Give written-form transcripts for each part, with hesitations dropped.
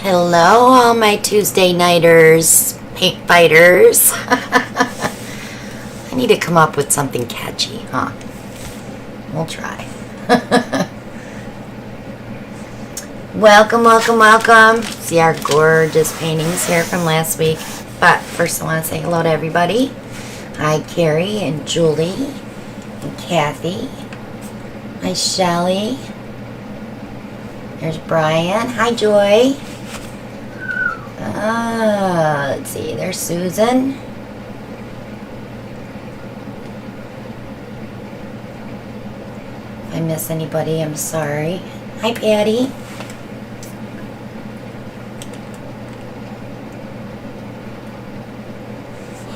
Hello, all my Tuesday nighters, paint fighters. I need to come up with something catchy, huh? We'll try. Welcome, welcome, welcome. See our gorgeous paintings here from last week. But first I want to say hello to everybody. Hi, Carrie and Julie and Kathy. Hi, Shelly. There's Brian. Hi, Joy. Let's see. There's Susan. If I miss anybody, I'm sorry. Hi, Patty.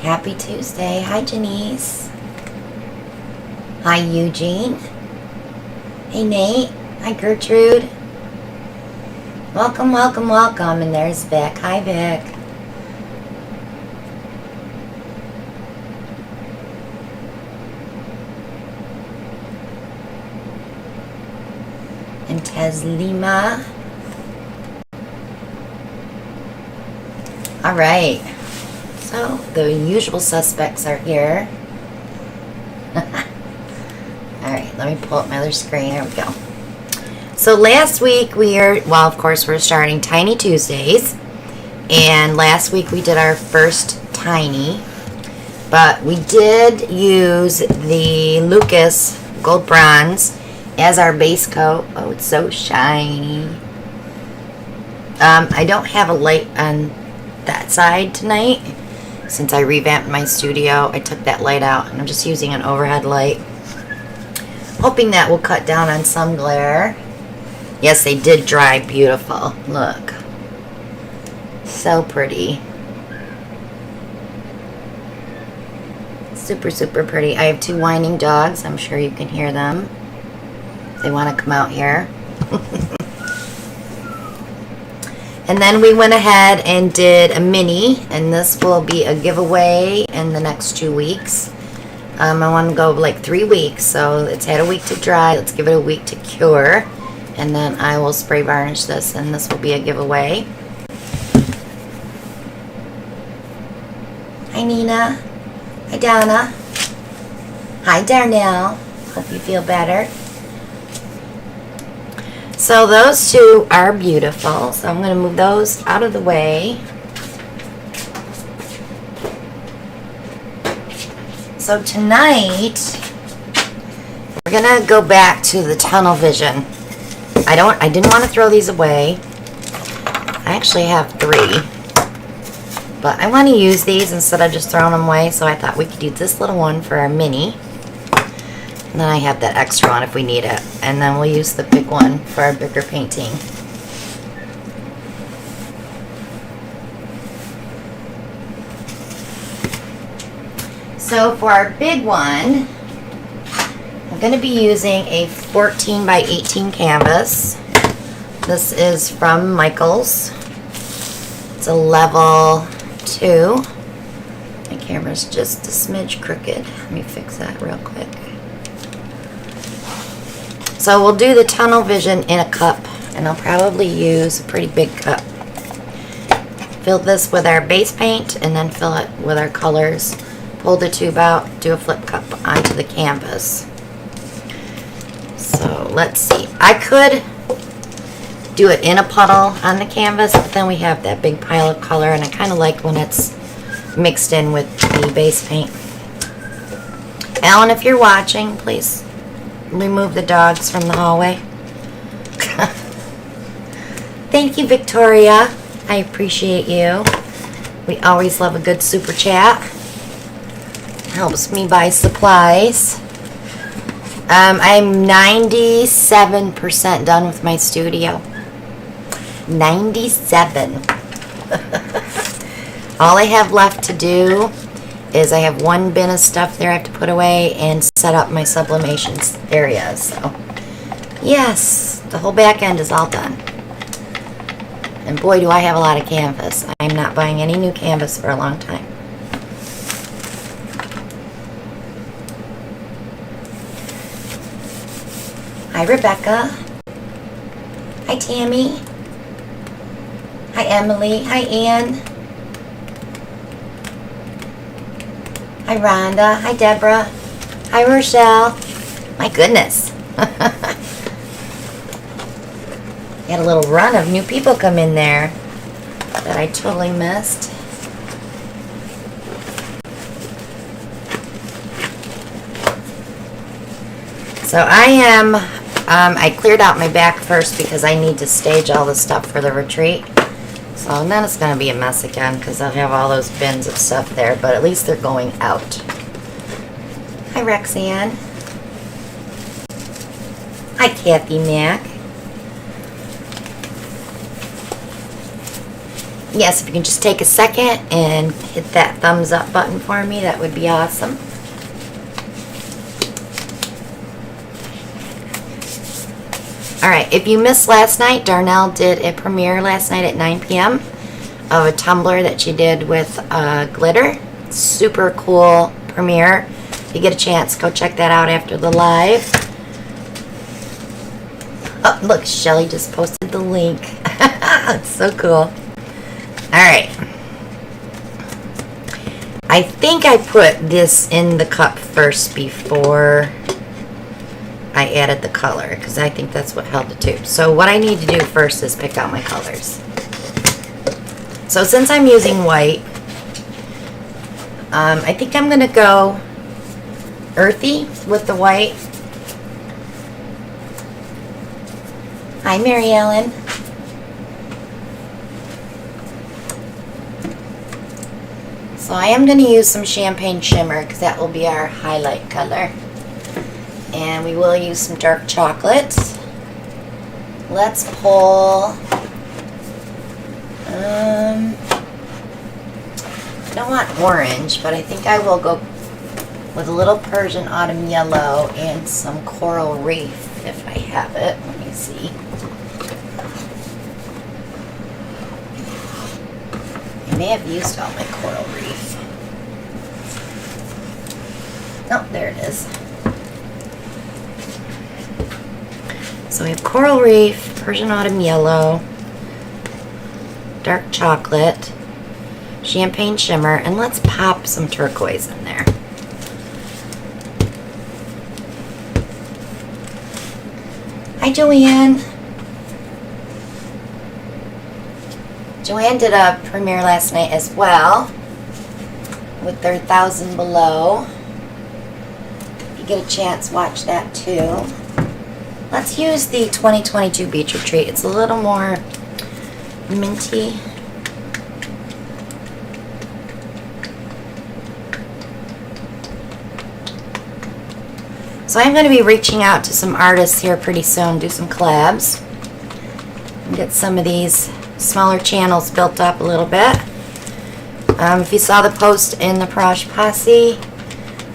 Happy Tuesday. Hi, Janice. Hi, Eugene. Hey, Nate. Hi, Gertrude. Welcome, welcome, welcome. And there's Vic. Hi, Vic. And Teslima. All right. So, the usual suspects are here. Alright, let me pull up my other screen. There we go. So last week well, of course, we're starting Tiny Tuesdays. And last week we did our first Tiny. But we did use the Lucas Gold Bronze as our base coat. Oh, it's so shiny. I don't have a light on that side tonight. Since I revamped my studio, I took that light out and I'm just using an overhead light. Hoping that will cut down on some glare. Yes, they did dry beautiful. Look. So pretty. Super, super pretty. I have two whining dogs. I'm sure you can hear them. They want to come out here. And then we went ahead and did a mini, and this will be a giveaway in the next 2 weeks. I want to go like 3 weeks, so it's had a week to dry. Let's give it a week to cure, and then I will spray varnish this, and this will be a giveaway. Hi, Nina. Hi, Donna. Hi, Darnell. Hope you feel better. So those two are beautiful. So I'm going to move those out of the way. So tonight, we're going to go back to the tunnel vision. I didn't want to throw these away. I actually have 3. But I want to use these instead of just throwing them away. So I thought we could use this little one for our mini. And then I have that extra one if we need it. And then we'll use the big one for our bigger painting. So for our big one, I'm going to be using a 14 by 18 canvas. This is from Michaels. It's a level 2. My camera's just a smidge crooked. Let me fix that real quick. So we'll do the tunnel vision in a cup, and I'll probably use a pretty big cup. Fill this with our base paint, and then fill it with our colors. Pull the tube out, do a flip cup onto the canvas. So let's see. I could do it in a puddle on the canvas, but then we have that big pile of color, and I kind of like when it's mixed in with the base paint. Alan, if you're watching, please remove the dogs from the hallway. Thank you, Victoria. I appreciate you. We always love a good super chat. Helps me buy supplies. I'm 97% done with my studio. 97. All I have left to do is I have 1 bin of stuff there I have to put away and set up my sublimations area. So, yes, the whole back end is all done. And boy, do I have a lot of canvas. I'm not buying any new canvas for a long time. Hi, Rebecca. Hi, Tammy. Hi, Emily. Hi, Ann. Hi, Rhonda. Hi, Deborah. Hi, Rochelle. My goodness. Had a little run of new people come in there that I totally missed. So I cleared out my back first because I need to stage all the stuff for the retreat. So then it's going to be a mess again because I'll have all those bins of stuff there, but at least they're going out. Hi, Rexanne. Hi, Kathy Mack. Yes, if you can just take a second and hit that thumbs up button for me, that would be awesome. Alright, if you missed last night, Darnell did a premiere last night at 9 p.m. of a tumbler that she did with glitter. Super cool premiere. If you get a chance, go check that out after the live. Oh, look, Shelly just posted the link. It's so cool. Alright. I think I put this in the cup first before I added the color, because I think that's what held the tube. So what I need to do first is pick out my colors. So since I'm using white, I think I'm going to go earthy with the white. Hi, Mary Ellen. So I am going to use some champagne shimmer because that will be our highlight color. And we will use some dark chocolate. Let's pull, I don't want orange, but I think I will go with a little Persian autumn yellow and some coral reef if I have it. Let me see. I may have used all my coral reef. Oh, there it is. So we have coral reef, Persian autumn yellow, dark chocolate, champagne shimmer, and let's pop some turquoise in there. Hi, Joanne. Joanne did a premiere last night as well with their 1,000 Below. If you get a chance, watch that too. Let's use the 2022 Beach Retreat. It's a little more minty. So I'm going to be reaching out to some artists here pretty soon, do some collabs, and get some of these smaller channels built up a little bit. If you saw the post in the Posse,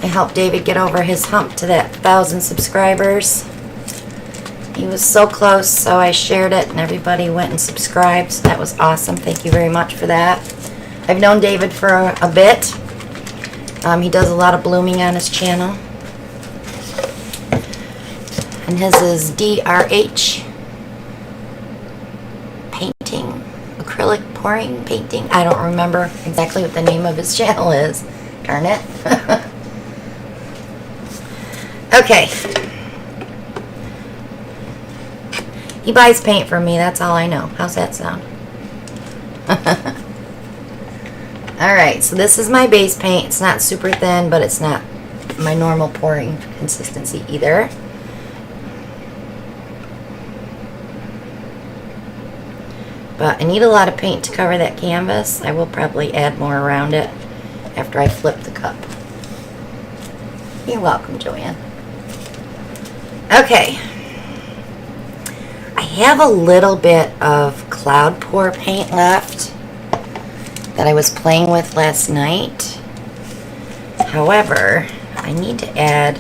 I helped David get over his hump to that 1,000 subscribers. He was so close, so I shared it and everybody went and subscribed. So that was awesome. Thank you very much for that. I've known David for a bit. He does a lot of blooming on his channel. And his is DRH Painting, Acrylic Pouring Painting. I don't remember exactly what the name of his channel is. Darn it. Okay. He buys paint from me, that's all I know. How's that sound? Alright, so this is my base paint. It's not super thin, but it's not my normal pouring consistency either. But I need a lot of paint to cover that canvas. I will probably add more around it after I flip the cup. You're welcome, Joanne. Okay. I have a little bit of cloud pour paint left that I was playing with last night. However, I need to add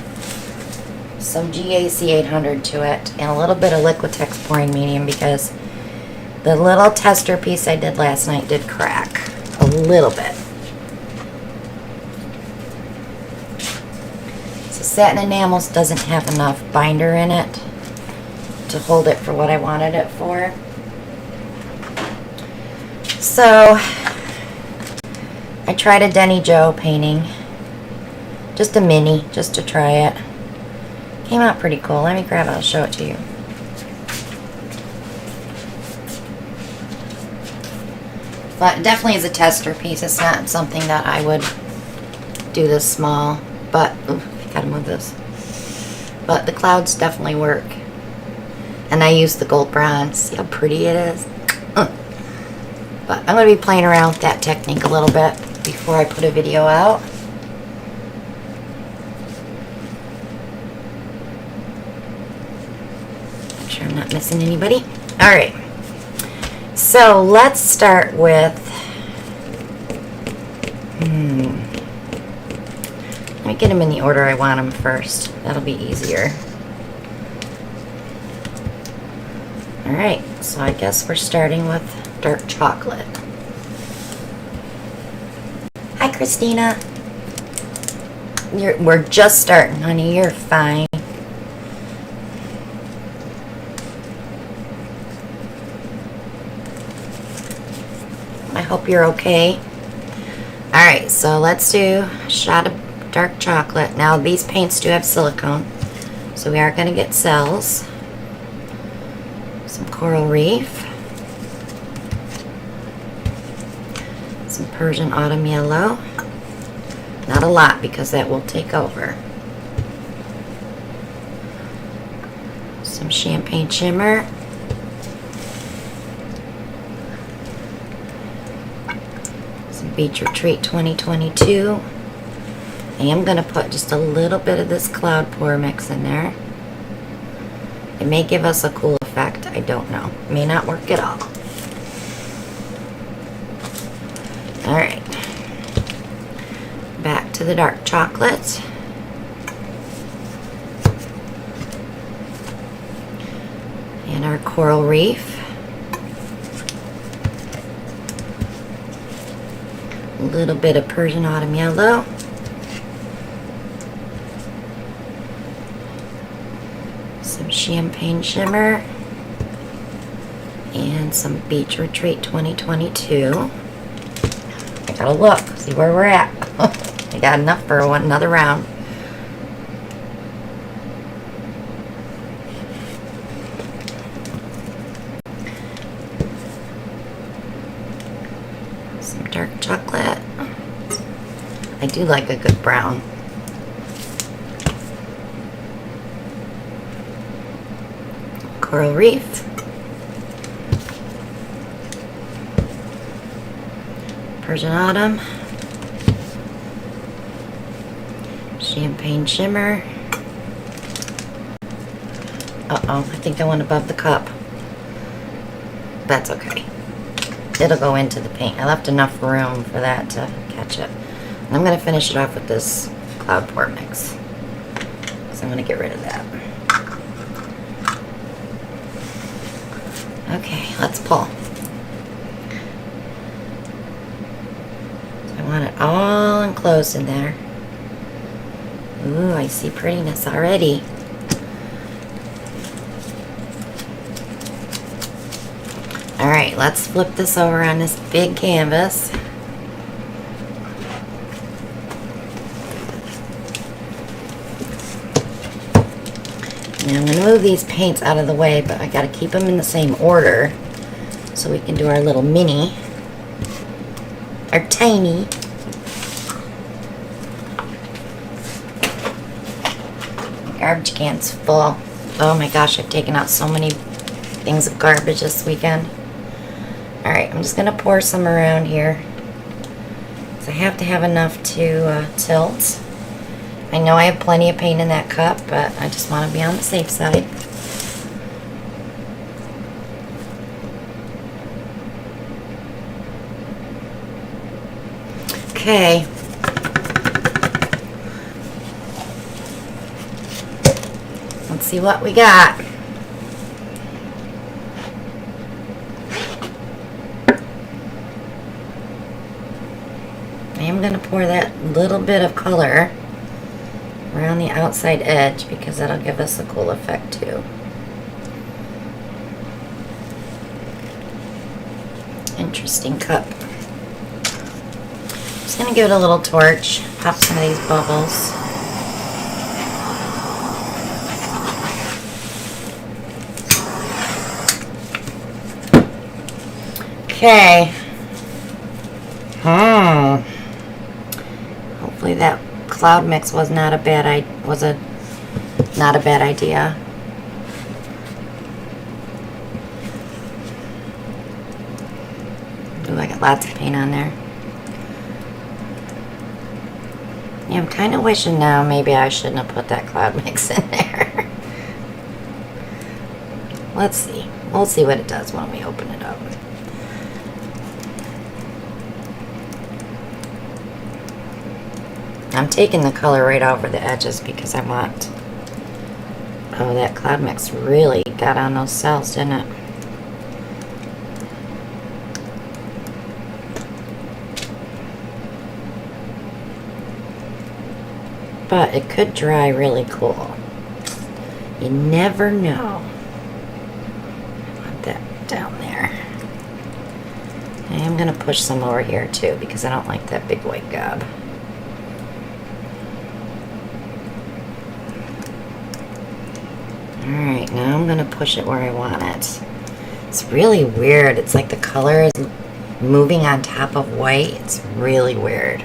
some GAC 800 to it and a little bit of Liquitex pouring medium because the little tester piece I did last night did crack a little bit. So satin enamels doesn't have enough binder in it to hold it for what I wanted it for. So I tried a Denny Joe painting, just a mini, just to try it. Came out pretty cool. Let me grab it, I'll show it to you. But it definitely is a tester piece. It's not something that I would do this small, but ooh, gotta move this. But the clouds definitely work. And I use the gold bronze. See how pretty it is? But I'm going to be playing around with that technique a little bit before I put a video out. Make sure I'm not missing anybody. Alright. So let's start with... Let me get them in the order I want them first. That'll be easier. Alright, so I guess we're starting with dark chocolate. Hi, Christina. We're just starting, honey. You're fine. I hope you're okay. Alright, so let's do a shot of dark chocolate. Now, these paints do have silicone, so we are going to get cells. Some coral reef. Some Persian autumn yellow. Not a lot because that will take over. Some champagne shimmer. Some Beach Retreat 2022. I am going to put just a little bit of this cloud pour mix in there. It may give us a cool effect. I don't know. It may not work at all. Alright. Back to the dark chocolate. And our coral reef. A little bit of Persian autumn yellow. Some champagne shimmer. And some Beach Retreat 2022. I gotta look, see where we're at. I got enough for another round. Some dark chocolate. I do like a good brown. Coral reef. Persian autumn. Champagne shimmer. Uh-oh, I think I went above the cup. That's okay. It'll go into the paint. I left enough room for that to catch it. And I'm going to finish it off with this cloud pour mix. So I'm going to get rid of that. Okay, let's pull. I want it all enclosed in there. Ooh, I see prettiness already. Alright, let's flip this over on this big canvas. Now I'm going to move these paints out of the way, but I got to keep them in the same order so we can do our little mini. Our tiny. Garbage can's full. Oh my gosh, I've taken out so many things of garbage this weekend. Alright, I'm just going to pour some around here. So I have to have enough to tilt. I know I have plenty of paint in that cup, but I just want to be on the safe side. Okay. Let's see what we got. I am going to pour that little bit of color around the outside edge because that'll give us a cool effect too. And interesting cup. Just gonna give it a little torch, pop some of these bubbles. Okay. Hopefully that cloud mix was not a bad idea. Ooh, I got lots of paint on there. Yeah, I'm kind of wishing now maybe I shouldn't have put that cloud mix in there. Let's see. We'll see what it does when we open it up. I'm taking the color right over the edges because I want... Oh, that cloud mix really got on those cells, didn't it? But it could dry really cool. You never know. I want that down there. I am going to push some over here too because I don't like that big white gob. Alright, now I'm going to push it where I want it. It's really weird. It's like the color is moving on top of white. It's really weird.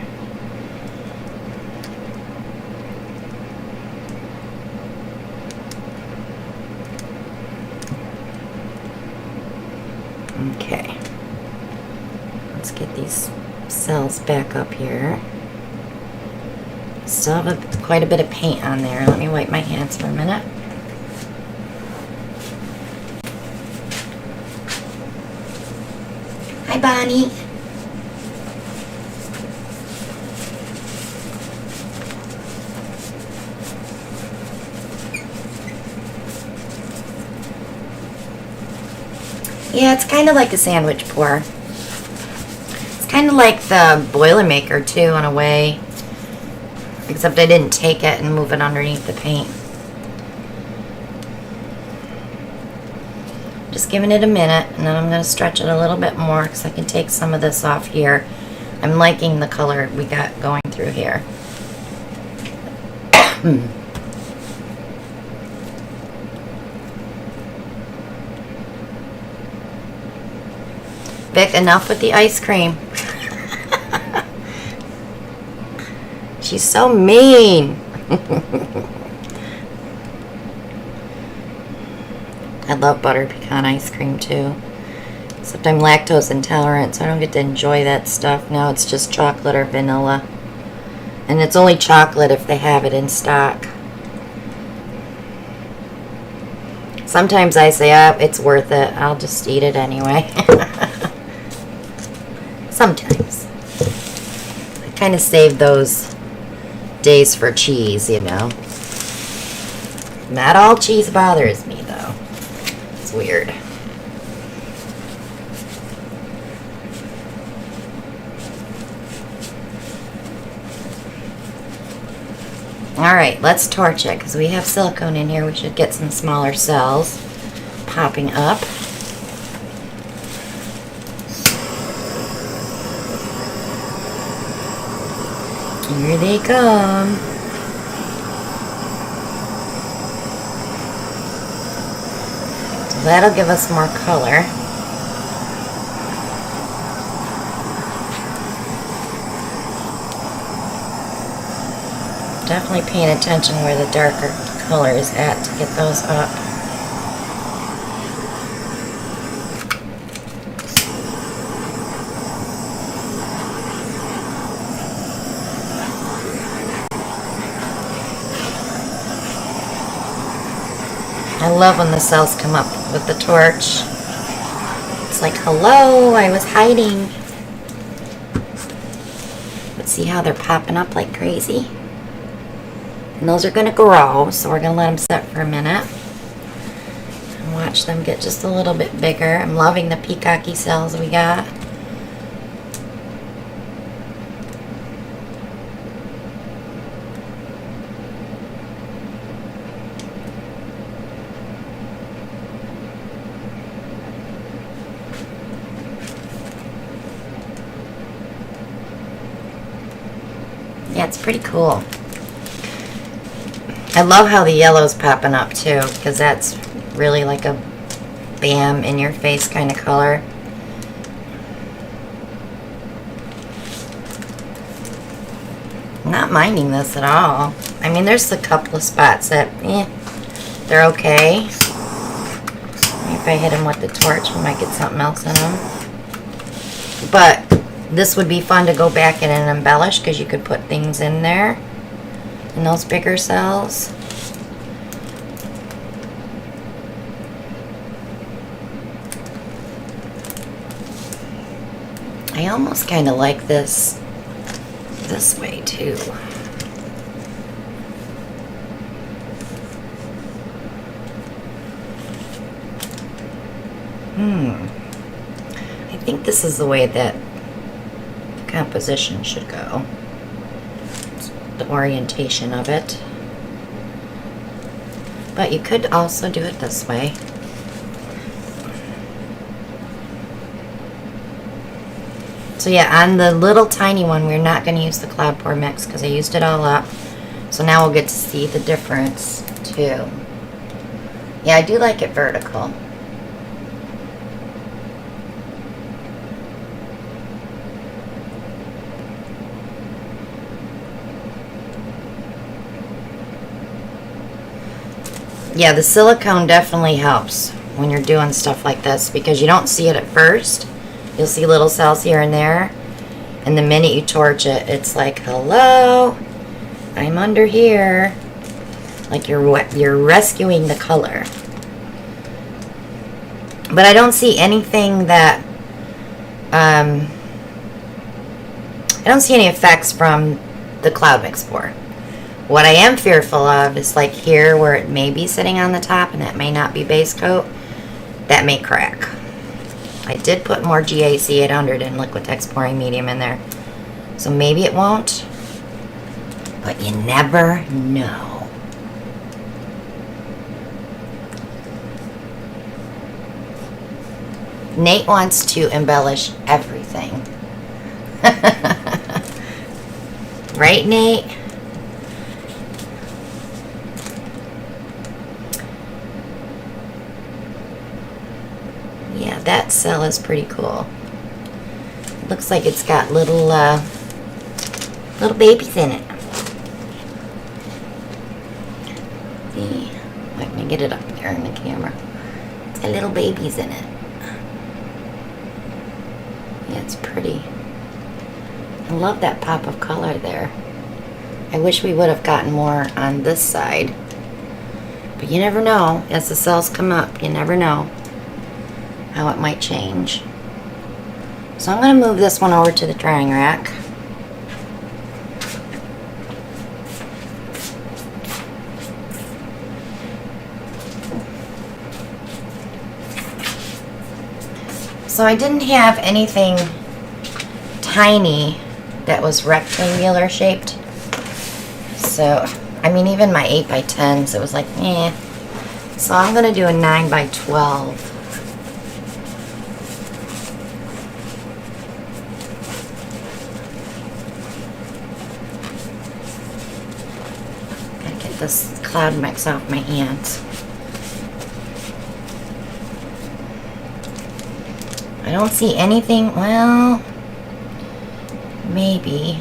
Okay. Let's get these cells back up here. Still have quite a bit of paint on there. Let me wipe my hands for a minute. Hi, Bonnie. Yeah, it's kind of like a sandwich pour. It's kind of like the Boilermaker too, in a way. Except I didn't take it and move it underneath the paint. Just giving it a minute, and then I'm going to stretch it a little bit more because I can take some of this off here. I'm liking the color we got going through here. Vic, enough with the ice cream. She's so mean. I love butter pecan ice cream too. Except I'm lactose intolerant, so I don't get to enjoy that stuff. Now it's just chocolate or vanilla. And it's only chocolate if they have it in stock. Sometimes I say, oh, it's worth it. I'll just eat it anyway. Sometimes. I kind of save those days for cheese, you know. Not all cheese bothers me, though. It's weird. Alright, let's torch it, because we have silicone in here. We should get some smaller cells popping up. Here they come. So that'll give us more color. Definitely paying attention where the darker color is at to get those up. I love when the cells come up with the torch. It's like, hello, I was hiding. But see how they're popping up like crazy? And those are going to grow, so we're going to let them set for a minute. And watch them get just a little bit bigger. I'm loving the peacocky cells we got. It's pretty cool. I love how the yellow's popping up too, because that's really like a bam in your face kind of color. I'm not minding this at all. I mean, there's a couple of spots that, they're okay. Maybe if I hit them with the torch, we might get something else in them. But this would be fun to go back in and embellish, because you could put things in there, in those bigger cells. I almost kind of like this way too. I think this is the way that the composition should go. The orientation of it. But you could also do it this way. So yeah, on the little tiny one, we're not going to use the cloud pour mix because I used it all up. So now we'll get to see the difference too. Yeah, I do like it vertical. Yeah, the silicone definitely helps when you're doing stuff like this because you don't see it at first. You'll see little cells here and there. And the minute you torch it, it's like, hello, I'm under here. Like you're rescuing the color. But I don't see anything that, I don't see any effects from the cloud mix pour. What I am fearful of is like here where it may be sitting on the top and that may not be base coat, that may crack. I did put more GAC 800 and Liquitex pouring medium in there. So maybe it won't, but you never know. Nate wants to embellish everything. Right, Nate? Yeah, that cell is pretty cool. Looks like it's got little babies in it. See, let me get it up there in the camera. It's got little babies in it. Yeah, it's pretty. I love that pop of color there. I wish we would have gotten more on this side. But you never know. As the cells come up, you never know how it might change. So I'm going to move this one over to the drying rack. So I didn't have anything tiny that was rectangular shaped. So, I mean, even my 8x10s, it was like, eh. So I'm going to do a 9x12. Gotta get this cloud mix off my hands. I don't see anything, well, maybe.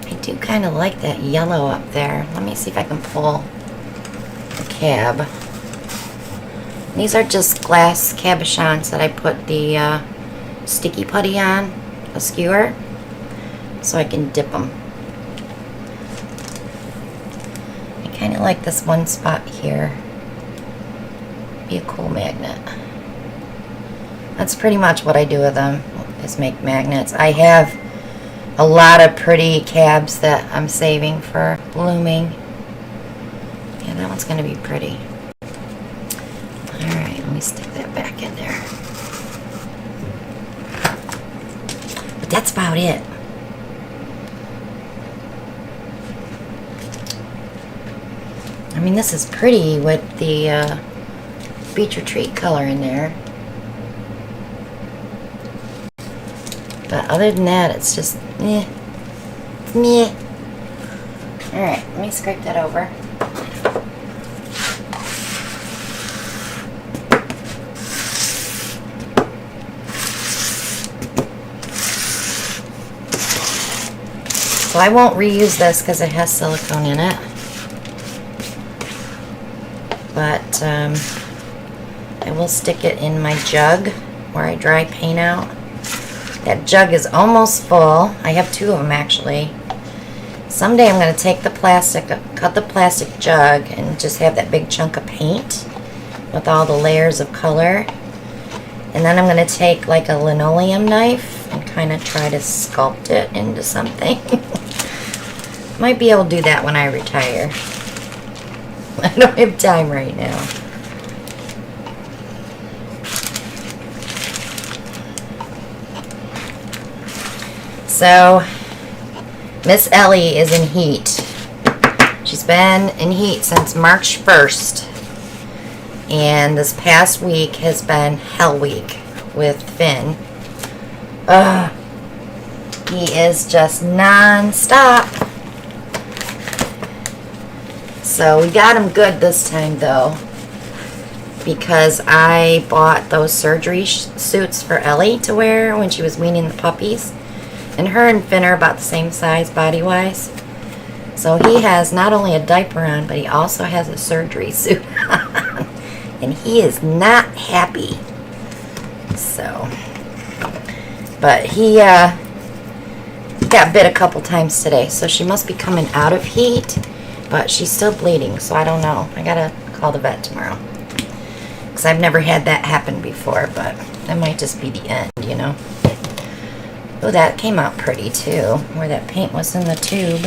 I do kind of like that yellow up there. Let me see if I can pull the cab. These are just glass cabochons that I put the sticky putty on, a skewer, so I can dip them. I kind of like this one spot here. Be a cool magnet. That's pretty much what I do with them, is make magnets. I have a lot of pretty cabs that I'm saving for blooming. Yeah, that one's going to be pretty. Alright, let me stick that back in there. But that's about it. I mean, this is pretty with the beach retreat color in there. But other than that, it's just, Meh. Alright, let me scrape that over. So I won't reuse this because it has silicone in it. But I will stick it in my jug where I dry paint out. That jug is almost full. I have 2 of them actually. Someday I'm going to take the plastic, cut the plastic jug and just have that big chunk of paint with all the layers of color. And then I'm going to take like a linoleum knife and kind of try to sculpt it into something. Might be able to do that when I retire. I don't have time right now. So, Miss Ellie is in heat. She's been in heat since March 1st. And this past week has been hell week with Finn. He is just non-stop. So we got him good this time though, because I bought those surgery suits for Ellie to wear when she was weaning the puppies. And her and Finn are about the same size body-wise. So he has not only a diaper on, but he also has a surgery suit on. And he is not happy. So, but he got bit a couple times today. So she must be coming out of heat. But she's still bleeding, so I don't know. I gotta call the vet tomorrow. Because I've never had that happen before, but that might just be the end, you know. Oh, that came out pretty, too. Where that paint was in the tube.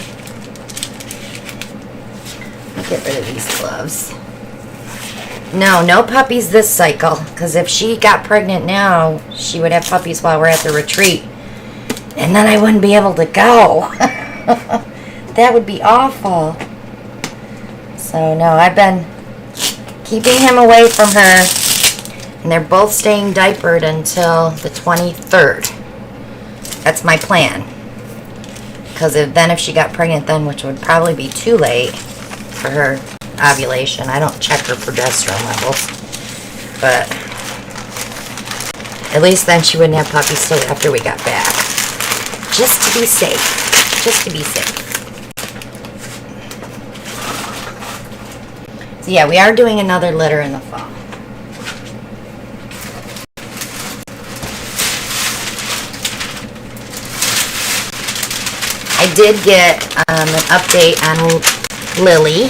I'll get rid of these gloves. No puppies this cycle. Because if she got pregnant now, she would have puppies while we're at the retreat. And then I wouldn't be able to go. That would be awful. So, no, I've been keeping him away from her. And they're both staying diapered until the 23rd. That's my plan. Because then if she got pregnant then, which would probably be too late for her ovulation. I don't check her progesterone levels. But at least then she wouldn't have puppies till after we got back. Just to be safe. Just to be safe. So yeah, we are doing another litter in the fall. I did get an update on Lily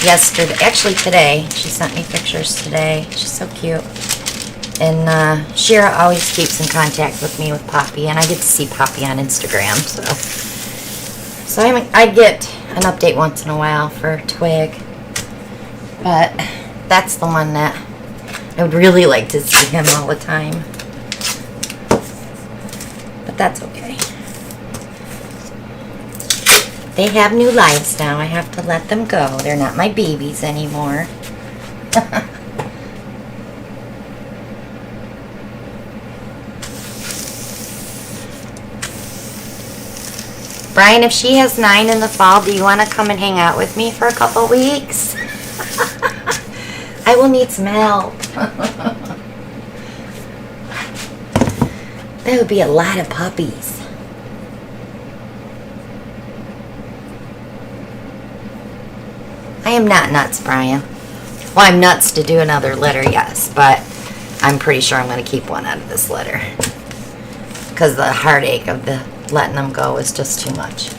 yesterday. Actually today. She sent me pictures today. She's so cute. And Shira always keeps in contact with me with Poppy. And I get to see Poppy on Instagram. So I get an update once in a while for Twig. But that's the one that I would really like to see him all the time. But that's okay. They have new lives now. I have to let them go. They're not my babies anymore. Brian, if she has 9 in the fall, do you want to come and hang out with me for a couple weeks? I will need some help. That would be a lot of puppies. I am not nuts, Brian. Well, I'm nuts to do another litter, yes, but I'm pretty sure I'm going to keep one out of this litter. Because the heartache of the letting them go is just too much.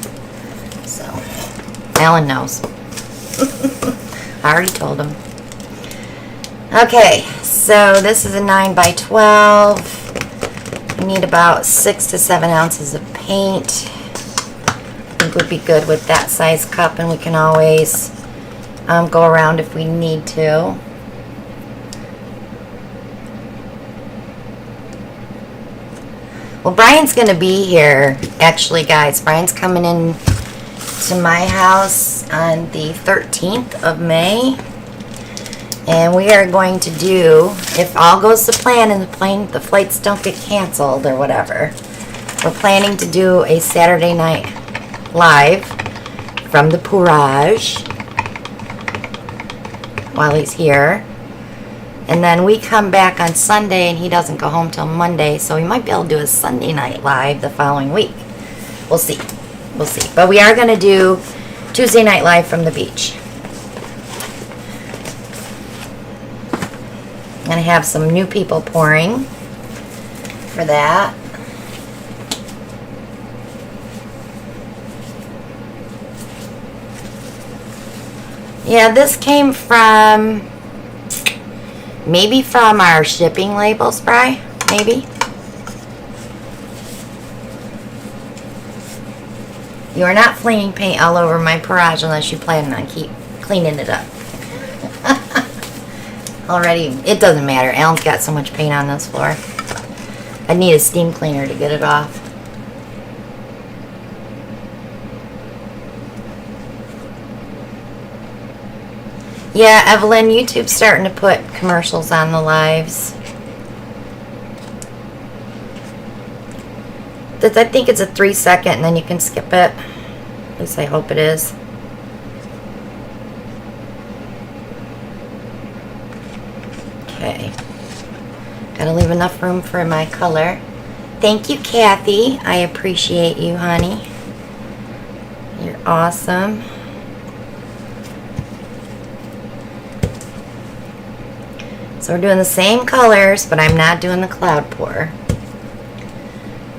So, Alan knows. I already told him. Okay, so this is a 9 by 12. We need about 6 to 7 ounces of paint. I think would be good with that size cup, and we can always go around if we need to. Well, Brian's going to be here, actually, guys. Brian's coming in to my house on the 13th of May. And we are going to do, if all goes to plan and the flights don't get canceled or whatever, we're planning to do a Saturday night live from the Pourage while he's here. And then we come back on Sunday, and he doesn't go home till Monday, so we might be able to do a Sunday night live the following week. We'll see. We'll see. But we are going to do Tuesday night live from the beach. I'm going to have some new people pouring for that. Yeah, this came from, maybe from our shipping label spray, maybe. You are not flinging paint all over my Pourage unless you plan on keep cleaning it up. Already, it doesn't matter. Alan's got so much paint on this floor. I need a steam cleaner to get it off. Yeah, Evelyn, YouTube's starting to put commercials on the lives. I think it's a 3-second and then you can skip it. At least I hope it is. Okay. Gotta leave enough room for my color. Thank you, Kathy. I appreciate you, honey. You're awesome. So we're doing the same colors, but I'm not doing the cloud pour.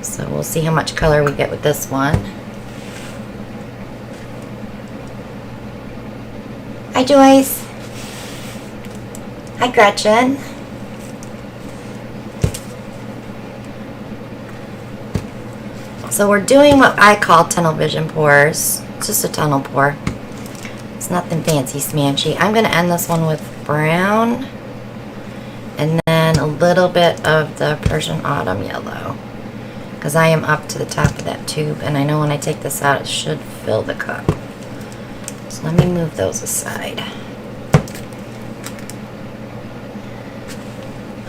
So we'll see how much color we get with this one. Hi, Joyce. Hi, Gretchen. So we're doing what I call tunnel vision pours. It's just a tunnel pour. It's nothing fancy smanchy. I'm going to end this one with brown. And then a little bit of the Persian Autumn yellow. Because I am up to the top of that tube. And I know when I take this out, it should fill the cup. So let me move those aside.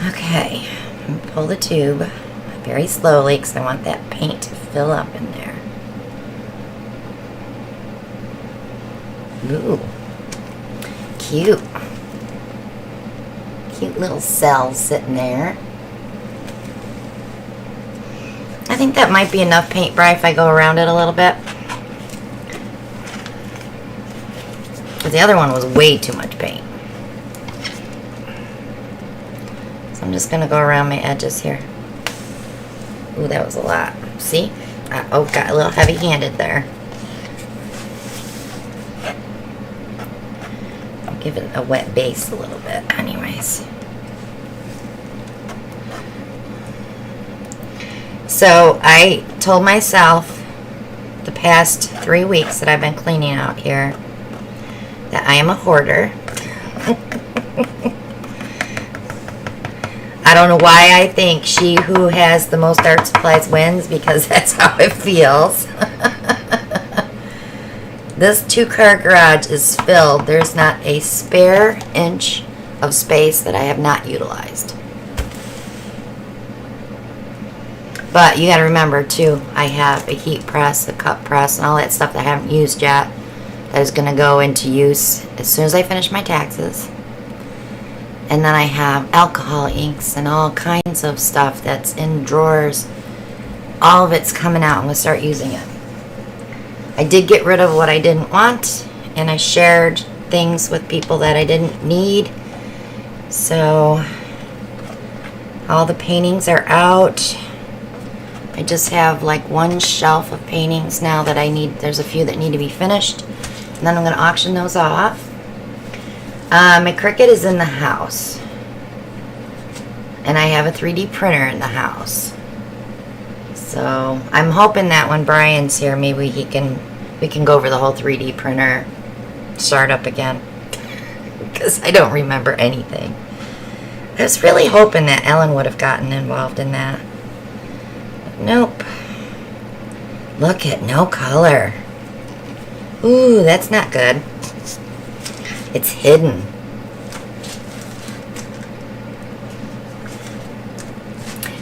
Okay. I'm going to pull the tube very slowly because I want that paint to fill up in there. Ooh. Cute. Cute little cells sitting there. I think that might be enough paint, Bri, if I go around it a little bit. But the other one was way too much paint. So I'm just going to go around my edges here. Ooh, that was a lot. See? Oh, got a little heavy-handed there. I'll give it a wet base a little bit anyways. So I told myself the past 3 weeks that I've been cleaning out here that I am a hoarder. I don't know why I think she who has the most art supplies wins, because that's how it feels. This 2-car garage is filled. There's not a spare inch of space that I have not utilized. But you got to remember too, I have a heat press, a cup press, and all that stuff that I haven't used yet that is going to go into use as soon as I finish my taxes. And then I have alcohol inks and all kinds of stuff that's in drawers. All of it's coming out. I'm going to start using it. I did get rid of what I didn't want, and I shared things with people that I didn't need. So all the paintings are out. I just have like one shelf of paintings now that I need. There's a few that need to be finished. And then I'm going to auction those off. My Cricut is in the house. And I have a 3D printer in the house. So I'm hoping that when Brian's here, maybe we can go over the whole 3D printer startup again. Because I don't remember anything. I was really hoping that Ellen would have gotten involved in that. Nope. Look at no color. Ooh, that's not good. It's hidden.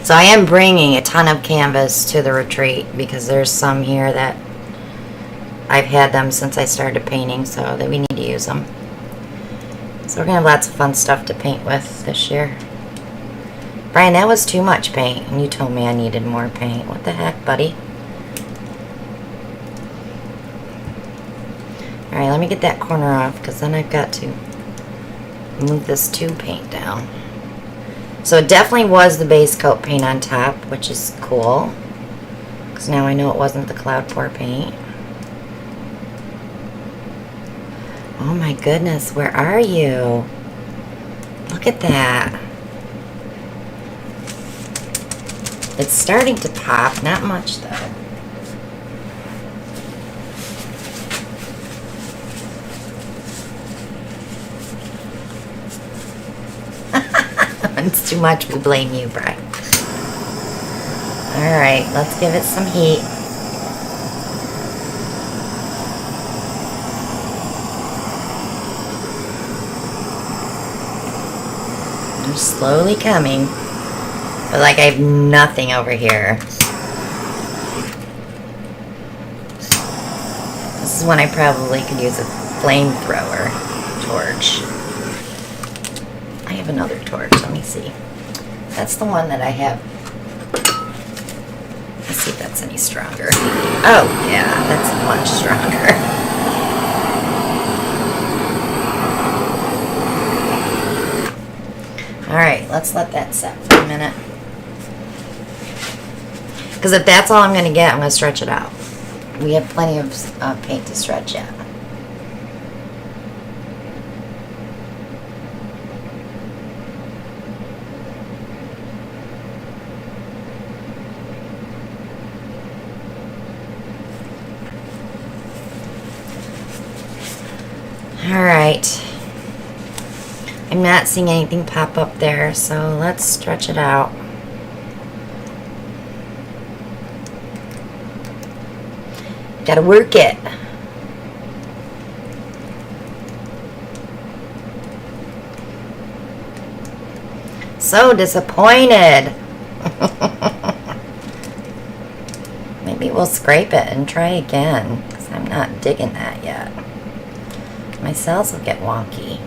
So I am bringing a ton of canvas to the retreat because there's some here that I've had them since I started painting, so that we need to use them. So we're gonna have lots of fun stuff to paint with this year. Brian, that was too much paint, and you told me I needed more paint. What the heck, buddy? Alright, let me get that corner off, because then I've got to move this tube paint down. So it definitely was the base coat paint on top, which is cool. Because now I know it wasn't the cloud pour paint. Oh my goodness, where are you? Look at that. It's starting to pop, not much though. When it's too much, we blame you, Brian. Alright, let's give it some heat. I'm slowly coming. But like I have nothing over here. This is when I probably could use a flamethrower torch. I have another torch, let me see. That's the one that I have. Let's see if that's any stronger. Oh, yeah, that's much stronger. Alright, let's let that set for a minute. Because if that's all I'm going to get, I'm going to stretch it out. We have plenty of paint to stretch yet. Alright. I'm not seeing anything pop up there, so let's stretch it out. Gotta work it. So disappointed. Maybe we'll scrape it and try again, because I'm not digging that yet. My cells will get wonky.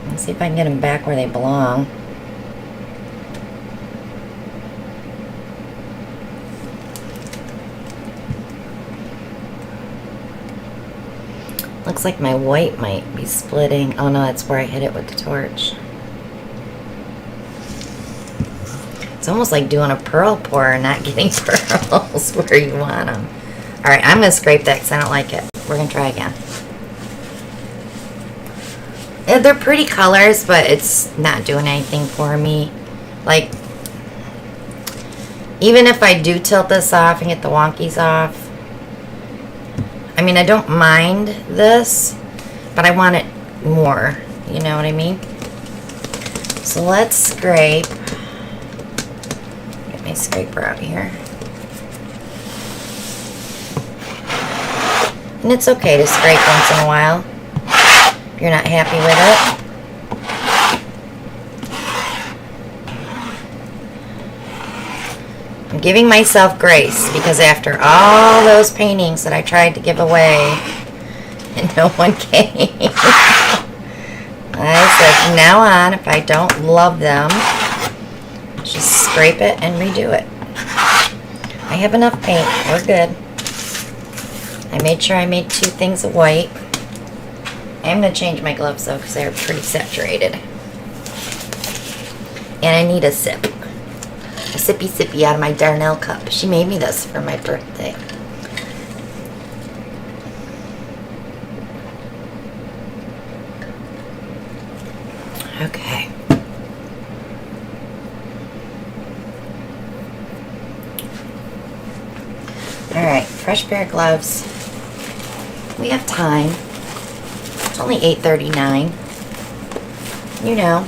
Let's see if I can get them back where they belong. Looks like my white might be splitting. Oh no, that's where I hit it with the torch. It's almost like doing a pearl pour and not getting pearls where you want them. Alright, I'm going to scrape that because I don't like it. We're going to try again. They're pretty colors, but it's not doing anything for me. Like, even if I do tilt this off and get the wonkies off, I mean, I don't mind this, but I want it more. You know what I mean? So let's scrape. Get my scraper out here. And it's okay to scrape once in a while if you're not happy with it. I'm giving myself grace because after all those paintings that I tried to give away and no one came, I said from now on, if I don't love them, just scrape it and redo it. I have enough paint. We're good. I made sure I made 2 things of white. I'm going to change my gloves though because they're pretty saturated. And I need a sip. A sippy sippy out of my Darnell cup. She made me this for my birthday. Okay. Alright, fresh pair of gloves. We have time. It's only 8:39. You know.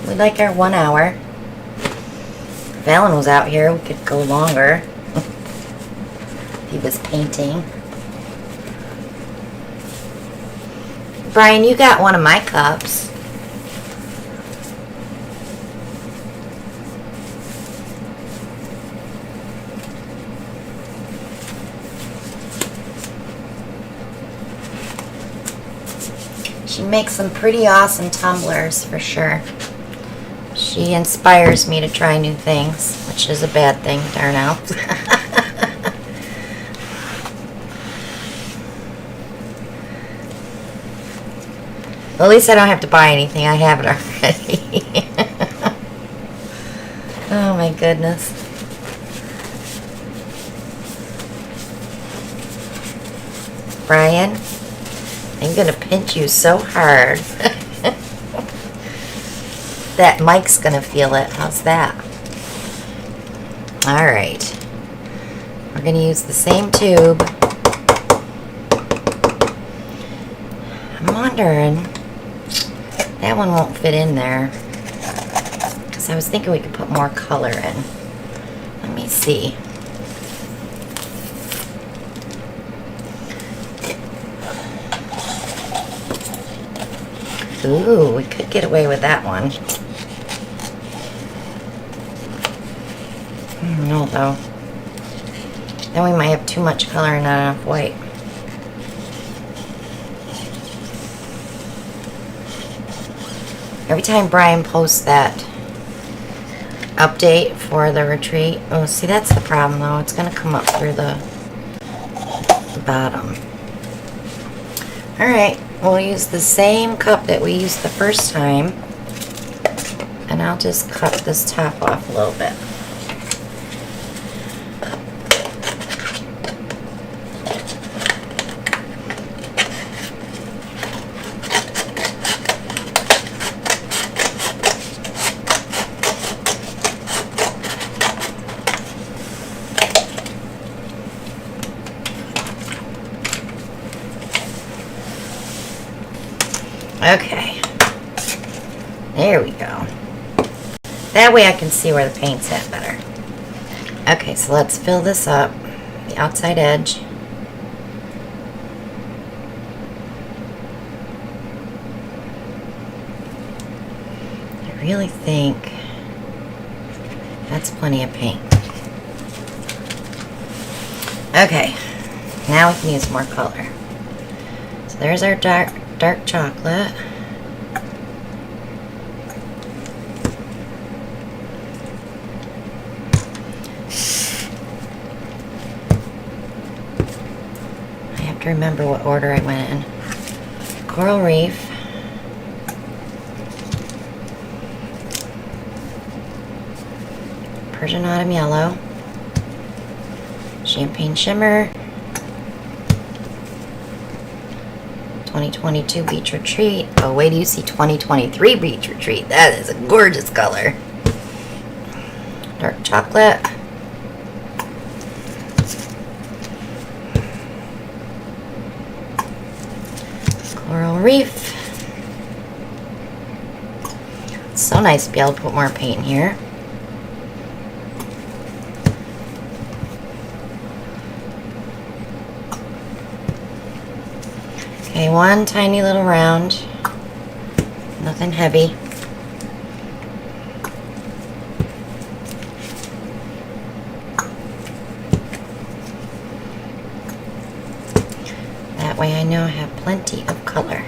We like our 1 hour. If Alan was out here, we could go longer. He was painting. Brian, you got one of my cups. She makes some pretty awesome tumblers for sure. She inspires me to try new things, which is a bad thing, darn out. Well, at least I don't have to buy anything. I have it already. Oh my goodness. Brian, I'm going to pinch you so hard. That Mike's going to feel it. How's that? Alright. We're going to use the same tube. I'm wondering, that one won't fit in there. Because I was thinking we could put more color in. Let me see. Ooh, we could get away with that one. I don't know though. Then we might have too much color and not enough white. Every time Brian posts that update for the retreat, oh, see, that's the problem though. It's going to come up through the bottom. Alright, we'll use the same cup that we used the first time. And I'll just cut this top off a little bit. Okay, there we go. That way I can see where the paint's at better. Okay, so let's fill this up, the outside edge. I really think that's plenty of paint. Okay, now we can use more color. So there's our dark chocolate. I have to remember what order I went in. Coral Reef. Persian Autumn Yellow. Champagne Shimmer. 2022 Beach Retreat. Oh, wait till you see 2023 Beach Retreat. That is a gorgeous color. Dark chocolate. Coral Reef. It's so nice to be able to put more paint in here. Okay, one tiny little round, nothing heavy. That way I know I have plenty of color.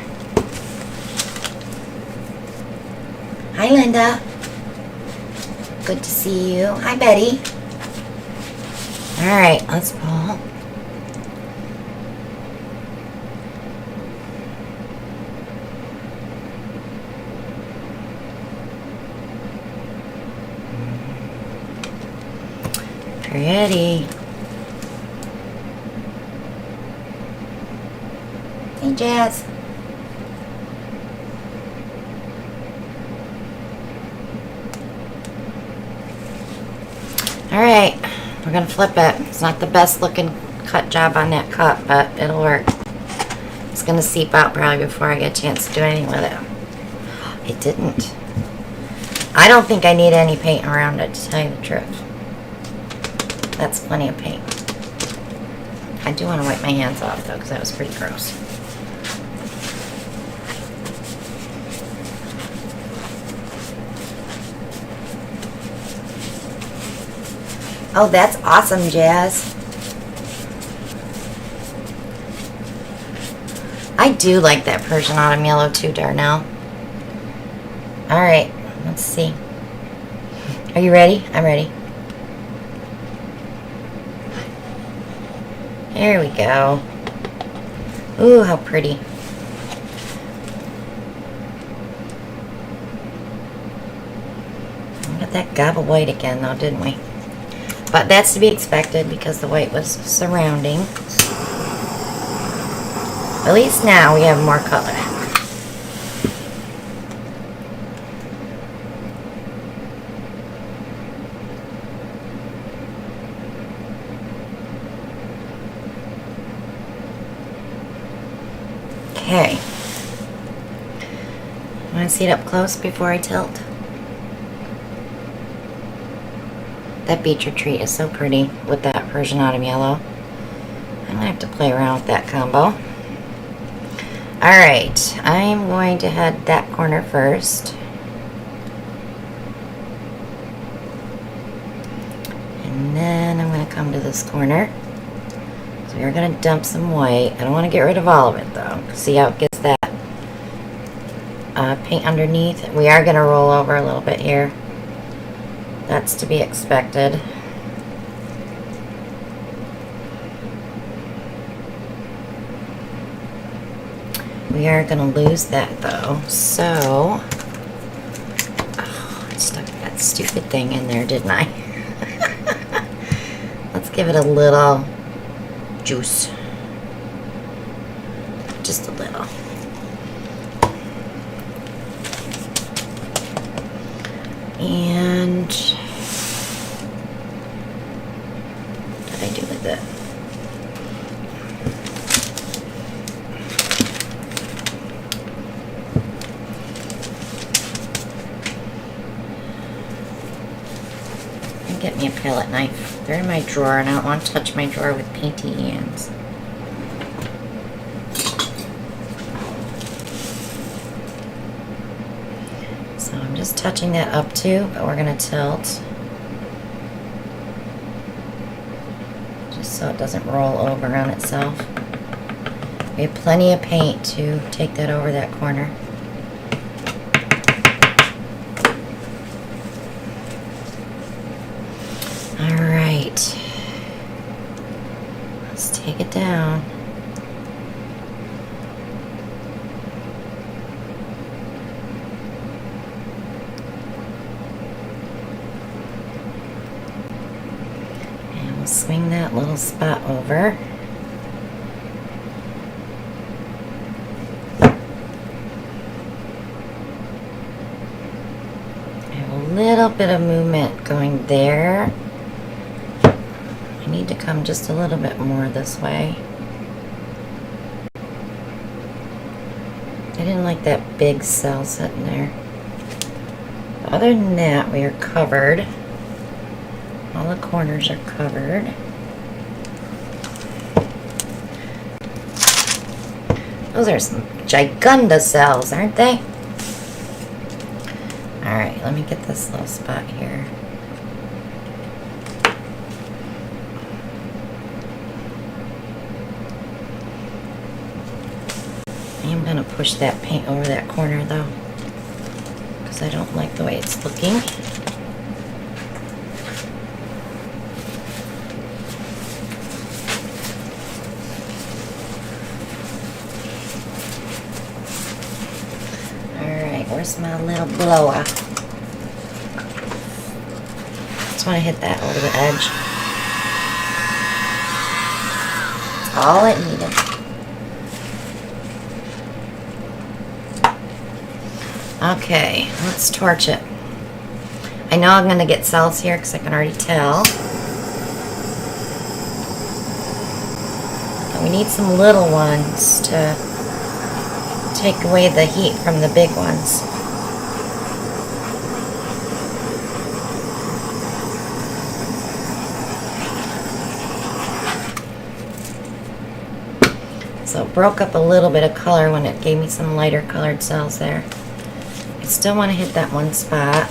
Hi, Linda. Good to see you. Hi, Betty. All right, let's pull. Pretty. Hey, Jazz. Alright, we're going to flip it. It's not the best looking cut job on that cup, but it'll work. It's going to seep out probably before I get a chance to do anything with it. It didn't. I don't think I need any paint around it, to tell you the truth. That's plenty of paint. I do want to wipe my hands off though, because that was pretty gross. Oh, that's awesome, Jazz. I do like that Persian autumn yellow too, Darnell. Alright, let's see. Are you ready? I'm ready. There we go. Ooh, how pretty. We got that gob of white again though, didn't we? But that's to be expected because the white was surrounding. At least now we have more color. Okay. Want to see it up close before I tilt? That beach retreat is so pretty with that Persian autumn yellow. I'm gonna have to play around with that combo. Alright, I'm going to head that corner first. And then I'm going to come to this corner. So we're going to dump some white. I don't want to get rid of all of it though. See how it gets that paint underneath? We are going to roll over a little bit here. That's to be expected. We are going to lose that though, so I stuck that stupid thing in there, didn't I? Let's give it a little juice. Just a little. And what did I do with it? Get me a palette knife. They're in my drawer and I don't want to touch my drawer with painty hands. So I'm just touching that up too, but we're going to tilt. Just so it doesn't roll over on itself. We have plenty of paint to take that over that corner. Alright, let's take it down. And we'll swing that little spot over. I have a little bit of movement going there. I need to come just a little bit more this way. I didn't like that big cell sitting there. Other than that, we are covered. All the corners are covered. Those are some gigunda cells, aren't they? Alright, let me get this little spot here. I'm going to push that paint over that corner though, because I don't like the way it's looking. Alright, where's my little blower? Just want to hit that over the edge. That's all it needed. Okay, let's torch it. I know I'm going to get cells here because I can already tell. But we need some little ones to take away the heat from the big ones. So it broke up a little bit of color when it gave me some lighter colored cells there. I still want to hit that one spot.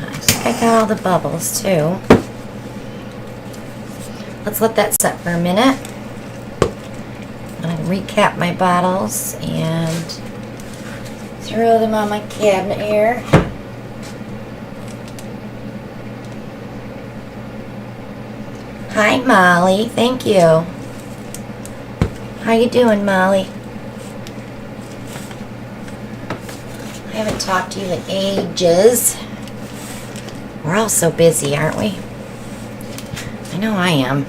I think I got all the bubbles too. let's let that set for a minute. I'm going to recap my bottles and throw them on my cabinet here. Hi, Molly. Thank you. How you doing, Molly? I haven't talked to you in ages. We're all so busy, aren't we? I know I am.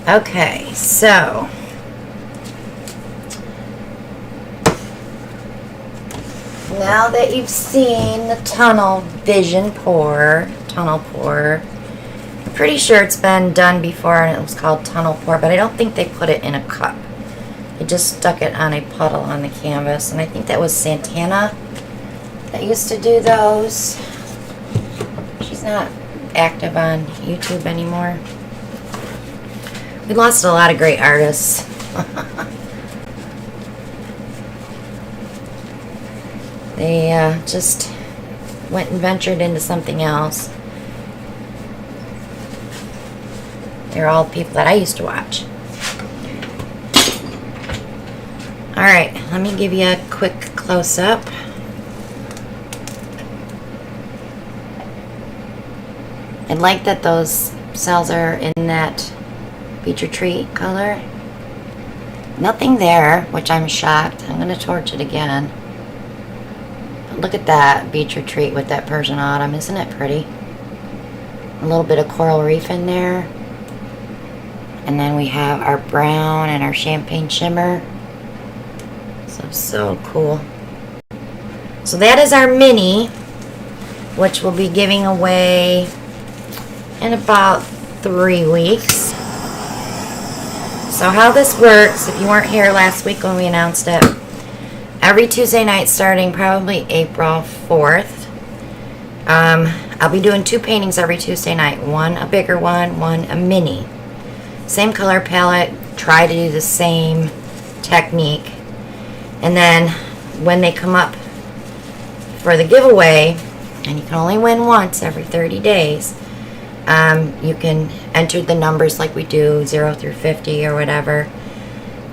Okay, so now that you've seen the tunnel pour, I'm pretty sure it's been done before and it was called tunnel pour, but I don't think they put it in a cup. They just stuck it on a puddle on the canvas, and I think that was Santana that used to do those. She's not active on YouTube anymore. We lost a lot of great artists. They just went and ventured into something else. They're all people that I used to watch. Alright, let me give you a quick close-up. I like that those cells are in that Beach Retreat color. Nothing there, which I'm shocked. I'm going to torch it again. But look at that Beach Retreat with that Persian Autumn. Isn't it pretty? A little bit of coral reef in there. And then we have our brown and our champagne shimmer. So cool. So that is our mini, which we'll be giving away in about 3 weeks. So how this works, if you weren't here last week when we announced it, every Tuesday night starting probably April 4th, I'll be doing 2 paintings every Tuesday night. One a bigger one a mini. Same color palette, try to do the same technique. And then when they come up for the giveaway, and you can only win once every 30 days, you can enter the numbers like we do, 0 through 50 or whatever,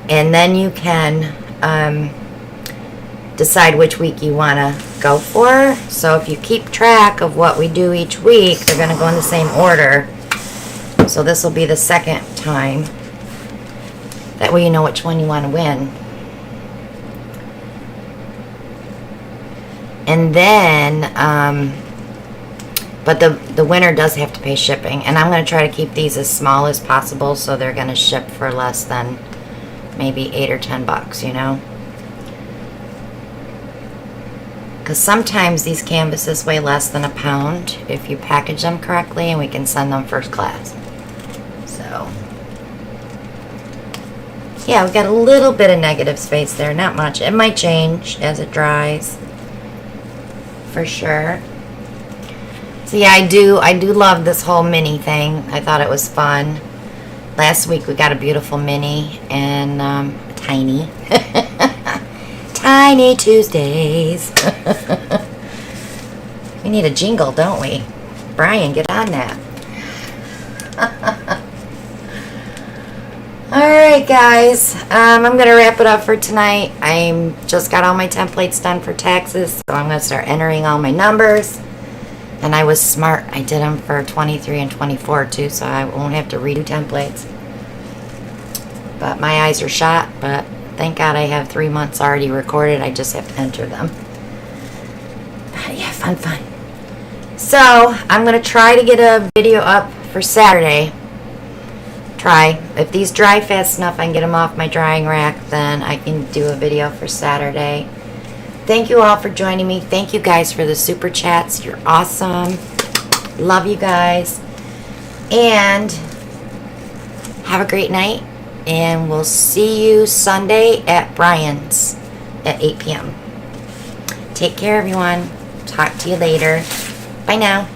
and then you can decide which week you want to go for. So if you keep track of what we do each week, they're going to go in the same order. So this will be the second time. That way you know which one you want to win. And then, but the winner does have to pay shipping. And I'm going to try to keep these as small as possible, so they're going to ship for less than maybe 8 or 10 bucks, you know. Because sometimes these canvases weigh less than a pound if you package them correctly, and we can send them first class. So, yeah, we've got a little bit of negative space there, not much. It might change as it dries, for sure. So yeah, I do love this whole mini thing. I thought it was fun. Last week we got a beautiful mini and tiny. Tiny Tuesdays. We need a jingle, don't we? Brian, get on that. Alright guys, I'm going to wrap it up for tonight. I just got all my templates done for taxes, so I'm going to start entering all my numbers. And I was smart. I did them for 23 and 24 too, so I won't have to redo templates. But my eyes are shot, but thank God I have 3 months already recorded. I just have to enter them. But yeah, fun. So, I'm going to try to get a video up for Saturday. Try. If these dry fast enough, I can get them off my drying rack, then I can do a video for Saturday. Thank you all for joining me. Thank you guys for the super chats. You're awesome. Love you guys. And have a great night. And we'll see you Sunday at Brian's at 8 p.m. Take care, everyone. Talk to you later. Bye now.